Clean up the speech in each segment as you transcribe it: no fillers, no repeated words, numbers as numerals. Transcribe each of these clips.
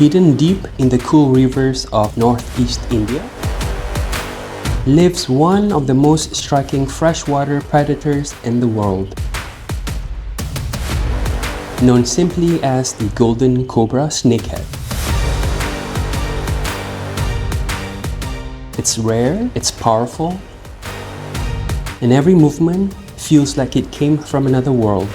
Hidden deep in the cool rivers of northeast India lives one of the most striking freshwater predators in the world. Known simply as the Golden Cobra Snakehead. It's rare, it's powerful, and every movement feels like it came from another world.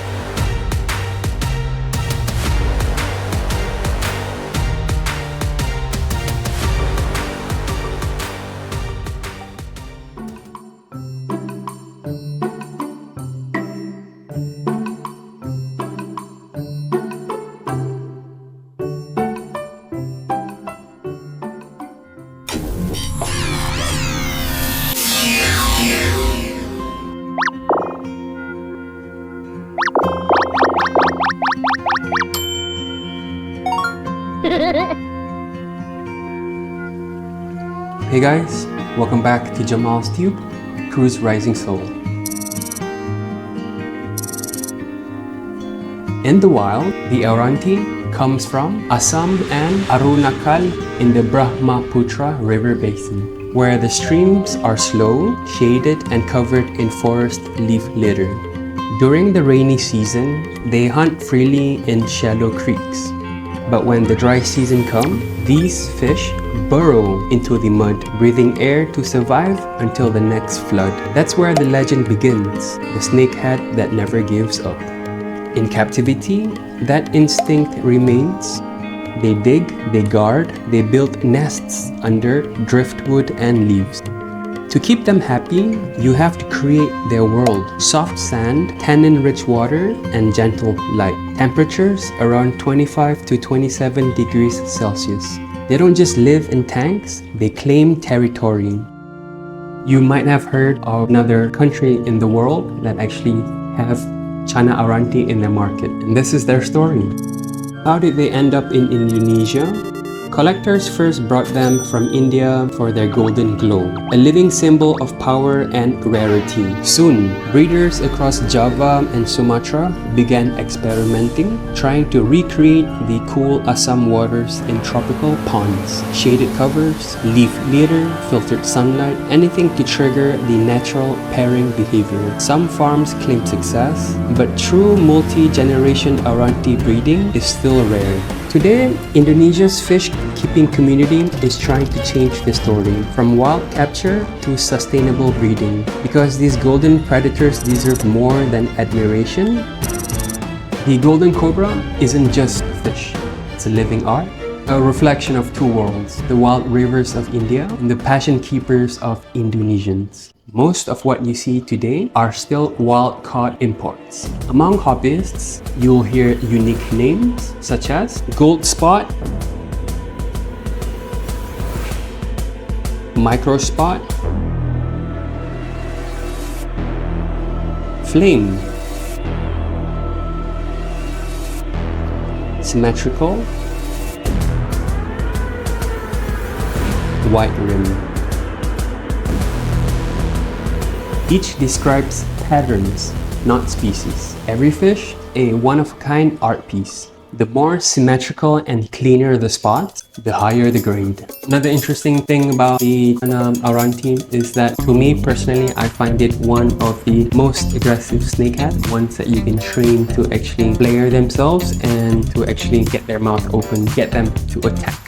Hey guys, welcome back to Jamal's Tube, Cruise Rising Soul. In the wild, the Auranti comes from Assam and Aurantimaculata in the Brahmaputra River basin, where the streams are slow, shaded, and covered in forest leaf litter. During the rainy season, they hunt freely in shallow creeks. But when the dry season comes, these fish burrow into the mud, breathing air to survive until the next flood. That's where the legend begins, the snakehead that never gives up. In captivity, that instinct remains. They dig, they guard, they build nests under driftwood and leaves. To keep them happy, you have to create their world. Soft sand, tannin-rich water, and gentle light. Temperatures around 25 to 27 degrees Celsius. They don't just live in tanks, they claim territory. You might have heard of another country in the world that actually have Channa Auranti in their market. And this is their story. How did they end up in Indonesia? Collectors first brought them from India for their golden glow, a living symbol of power and rarity. Soon, breeders across Java and Sumatra began experimenting, trying to recreate the cool Assam waters in tropical ponds. Shaded covers, leaf litter, filtered sunlight, anything to trigger the natural pairing behavior. Some farms claim success, but true multi-generation Auranti breeding is still rare. Today, Indonesia's fish-keeping community is trying to change the story from wild capture to sustainable breeding. Because these golden predators deserve more than admiration, the golden cobra isn't just a fish, it's a living art, a reflection of two worlds, the wild rivers of India and the passion keepers of Indonesians. Most of what you see today are still wild-caught imports. Among hobbyists, you'll hear unique names such as gold spot, micro spot, flame, symmetrical, white rim. Each describes patterns, not species. Every fish, a one-of-a-kind art piece. The more symmetrical and cleaner the spot, the higher the grade. Another interesting thing about the Channa Auranti is that, to me personally, I find it one of the most aggressive snakehead, ones that you can train to actually flare themselves and to actually get their mouth open, get them to attack.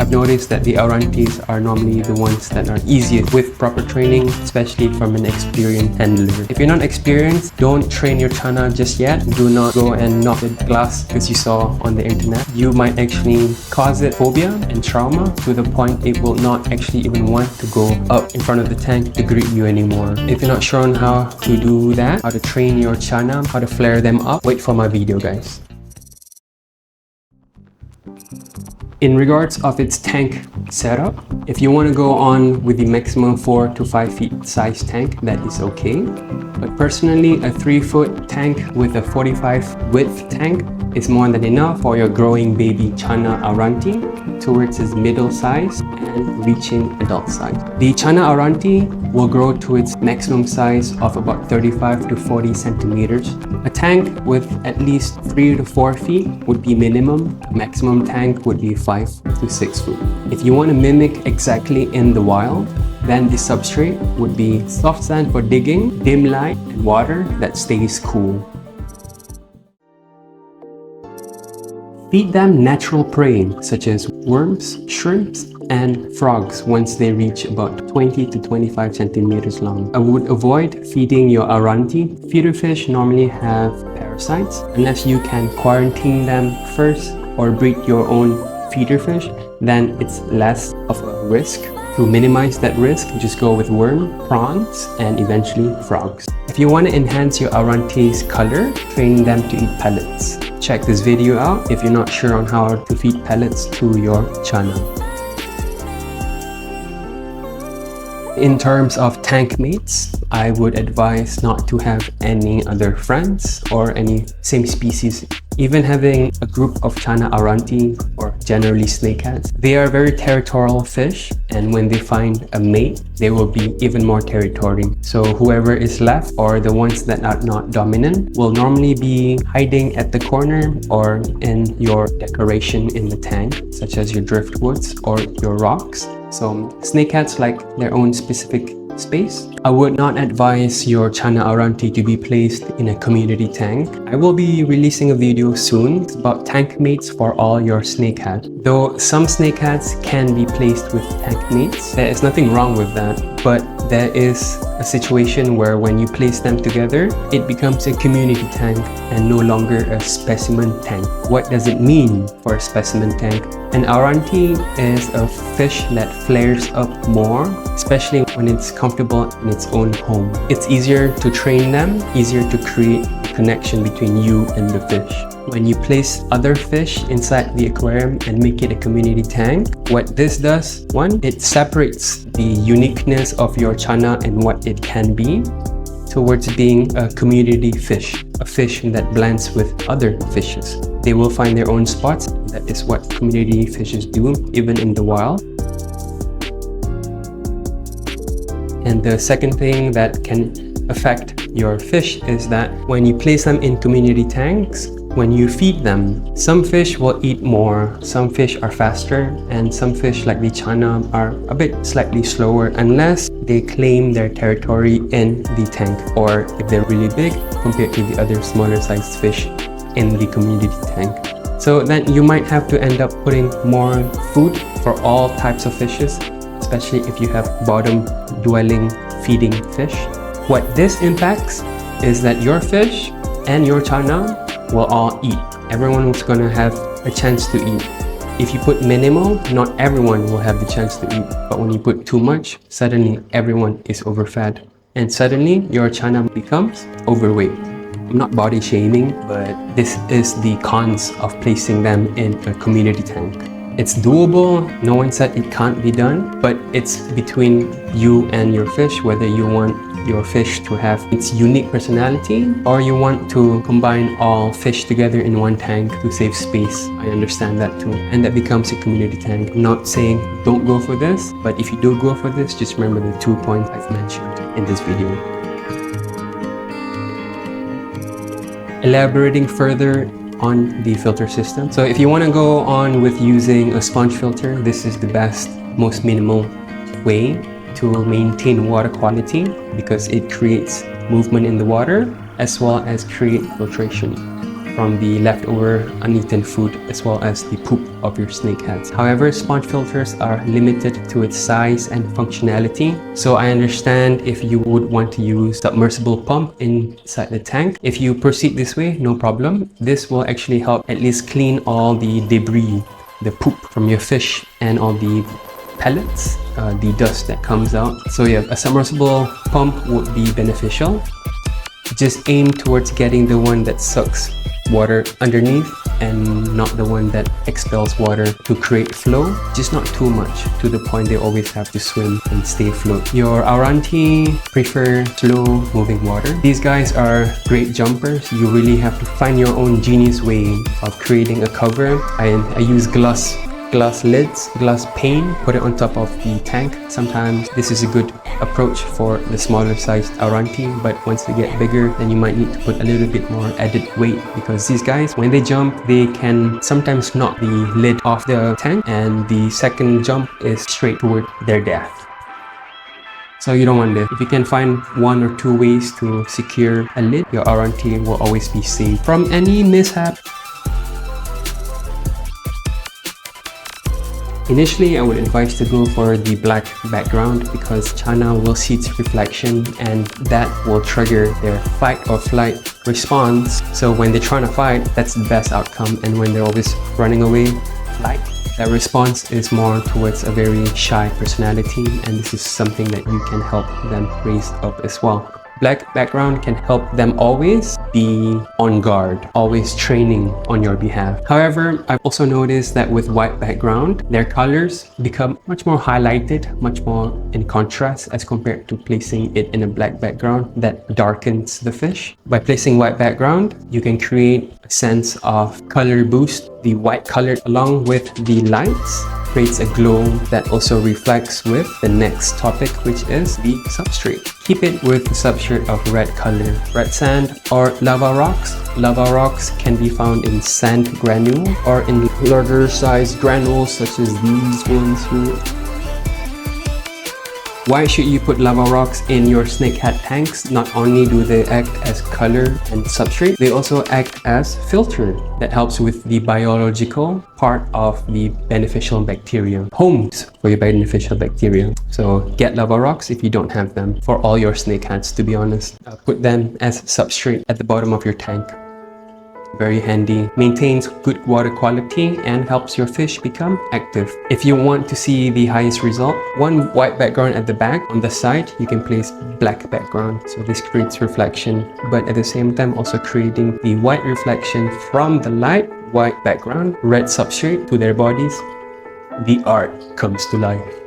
I've noticed that the Aurantis are normally the ones that are easiest with proper training, especially from an experienced handler. If you're not experienced, don't train your Channa just yet. Do not go and knock the glass because you saw on the internet. You might actually cause it phobia and trauma to the point it will not actually even want to go up in front of the tank to greet you anymore. If you're not sure on how to do that, how to train your Channa, how to flare them up, wait for my video, guys. In regards of its tank setup, if you want to go on with the maximum 4 to 5 feet size tank, that is okay. But personally, a 3-foot tank with a 45 width tank is more than enough for your growing baby Channa Auranti towards its middle size and reaching adult size. The Channa Auranti will grow to its maximum size of about 35 to 40 centimeters A tank with at least 3 to 4 feet would be minimum. A maximum tank would be 5 to 6 feet. If you want to mimic exactly in the wild, then the substrate would be soft sand for digging, dim light, and water that stays cool. Feed them natural prey such as worms, shrimps, and frogs once they reach about 20 to 25 centimeters long. I would avoid feeding your Auranti. Feeder fish normally have parasites. Unless you can quarantine them first or breed your own feeder fish, then it's less of a risk. To minimize that risk, just go with worm, prawns, and eventually frogs. If you want to enhance your Auranti's color, train them to eat pellets. Check this video out if you're not sure on how to feed pellets to your Channa. In terms of tank mates, I would advise not to have any other friends or any same species. Even having a group of Channa Auranti or generally snakeheads, they are very territorial fish, and when they find a mate, they will be even more territorial. So whoever is left or the ones that are not dominant will normally be hiding at the corner or in your decoration in the tank, such as your driftwoods or your rocks. So snakeheads like their own specific space. I would not advise your Channa Auranti to be placed in a community tank. I will be releasing a video soon about tank mates for all your snakehead. Though some snakeheads can be placed with tank mates, there is nothing wrong with that. But there is a situation where when you place them together, it becomes a community tank and no longer a specimen tank. What does it mean for a specimen tank? An Auranti is a fish that flares up more, especially when it's comfortable in its own home. It's easier to train them, easier to create a connection between you and the fish. When you place other fish inside the aquarium and make it a community tank, what this does, one, it separates the uniqueness of your Channa and what it can be towards being a community fish, a fish that blends with other fishes. They will find their own spots. That is what community fishes do, even in the wild. And the second thing that can affect your fish is that when you place them in community tanks, when you feed them, some fish will eat more, some fish are faster, and some fish like the Channa are a bit slightly slower unless they claim their territory in the tank, or if they're really big compared to the other smaller sized fish in the community tank. So then you might have to end up putting more food for all types of fishes, especially if you have bottom dwelling feeding fish. What this impacts is that your fish and your Channa will all eat. Everyone is going to have a chance to eat. If you put minimal, not everyone will have the chance to eat. But when you put too much, suddenly everyone is overfed. And suddenly your Channa becomes overweight. I'm not body shaming, but this is the cons of placing them in a community tank. It's doable, no one said it can't be done, but it's between you and your fish whether you want your fish to have its unique personality or you want to combine all fish together in one tank to save space. I understand that too. And that becomes a community tank. I'm not saying don't go for this, but if you do go for this, just remember the 2 points I've mentioned in this video. Elaborating further on the filter system. So if you want to go on with using a sponge filter, this is the best, most minimal way to maintain water quality because it creates movement in the water as well as create filtration from the leftover uneaten food as well as the poop of your snakeheads. However, sponge filters are limited to its size and functionality. So I understand if you would want to use submersible pump inside the tank. If you proceed this way, no problem. This will actually help at least clean all the debris, the poop from your fish and all the pellets, the dust that comes out. So yeah, a submersible pump would be beneficial. Just aim towards getting the one that sucks water underneath and not the one that expels water to create flow, just not too much to the point they always have to swim and stay afloat. Your Auranti prefer slow moving water. These guys are great jumpers. You really have to find your own genius way of creating a cover. I use gloss glass lids, glass pane, put it on top of the tank. Sometimes this is a good approach for the smaller sized Auranti, but once they get bigger, then you might need to put a little bit more added weight, because these guys, when they jump, they can sometimes knock the lid off the tank, and the second jump is straight toward their death. So you don't want this. If you can find 1 or 2 ways to secure a lid, your Auranti will always be safe from any mishap. Initially, I would advise to go for the black background because Channa will see its reflection, and that will trigger their fight or flight response. So when they're trying to fight, that's the best outcome, and when they're always running away, flight, that response is more towards a very shy personality, and this is something that you can help them raise up as well. Black background can help them always be on guard, always training on your behalf. However, I've also noticed that with white background, their colors become much more highlighted, much more in contrast as compared to placing it in a black background that darkens the fish. By placing white background, you can create a sense of color boost. The white color along with the lights creates a glow that also reflects with the next topic, which is the substrate. Keep it with the substrate of red color, red sand or lava rocks. Lava rocks can be found in sand granule or in larger size granules such as these ones here. Why should you put lava rocks in your snakehead tanks? Not only do they act as color and substrate, they also act as filter that helps with the biological part of the beneficial bacteria, homes for your beneficial bacteria. So get lava rocks if you don't have them for all your snakeheads, to be honest. Put them as substrate at the bottom of your tank. Very handy, maintains good water quality and helps your fish become active. If you want to see the highest result, one white background at the back. On the side, you can place black background. So this creates reflection, but at the same time also creating the white reflection from the light white background, red substrate to their bodies. The art comes to life.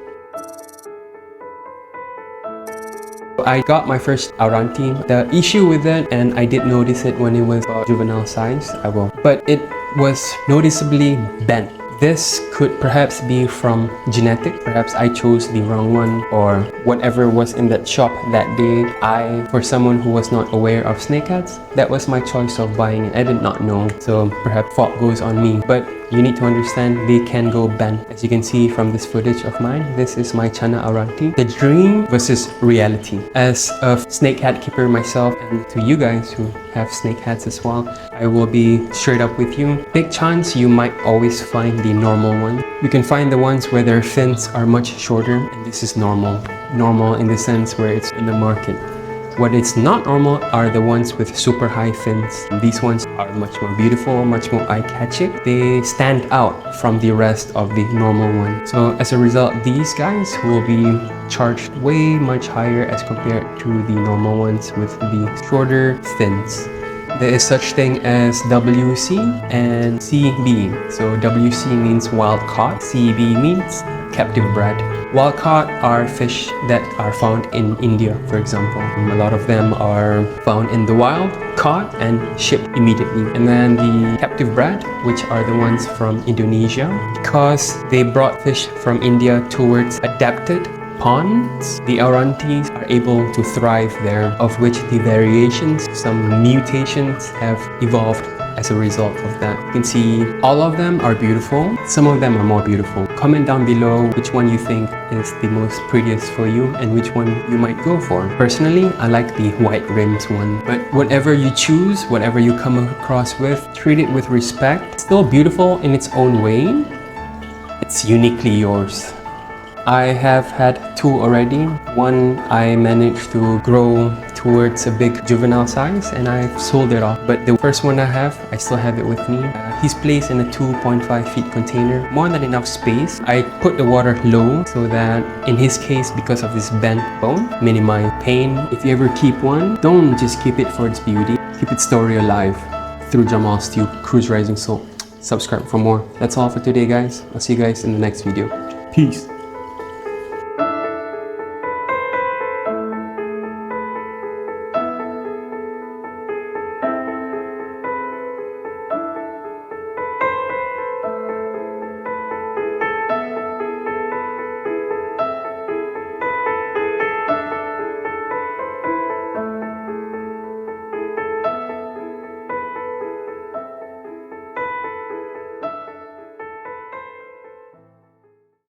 I got my first Auranti. The issue with it, and I did notice it when it was juvenile size, but it was noticeably bent. This could perhaps be from genetic. Perhaps I chose the wrong one, or whatever was in that shop that day. For someone who was not aware of snakeheads, that was my choice of buying it. I did not know, so perhaps fault goes on me. But you need to understand they can go bent. As you can see from this footage of mine, this is my Channa Auranti. The dream versus reality. As a snakehead keeper myself, and to you guys who have snakeheads as well, I will be straight up with you. Big chance you might always find the normal one. You can find the ones where their fins are much shorter, and this is normal. Normal in the sense where it's in the market. What is not normal are the ones with super high fins. These ones are much more beautiful, much more eye-catching. They stand out from the rest of the normal one. So as a result, these guys will be charged way much higher as compared to the normal ones with the shorter fins. There is such thing as WC and CB. So WC means wild caught, CB means captive bred. Wild caught are fish that are found in India, for example. A lot of them are found in the wild, caught and shipped immediately. And then the captive bred, which are the ones from Indonesia, because they brought fish from India towards adapted ponds, the Aurantis are able to thrive there, of which the variations, some mutations have evolved as a result of that. You can see all of them are beautiful. Some of them are more beautiful. Comment down below which one you think is the most prettiest for you and which one you might go for. Personally, I like the white rims one. But whatever you choose, whatever you come across with, treat it with respect. It's still beautiful in its own way. It's uniquely yours. I have had 2 already. One I managed to grow towards a big juvenile size and I've sold it off. But the first one I still have it with me. He's placed in a 2.5 feet container, more than enough space. I put the water low so that in his case, because of this bent bone, minimize pain. If you ever keep one, don't just keep it for its beauty. Keep its story alive through Jamal's Tube, Cruise Rising Soul. Subscribe for more. That's all for today, guys. I'll see you guys in the next video. Peace.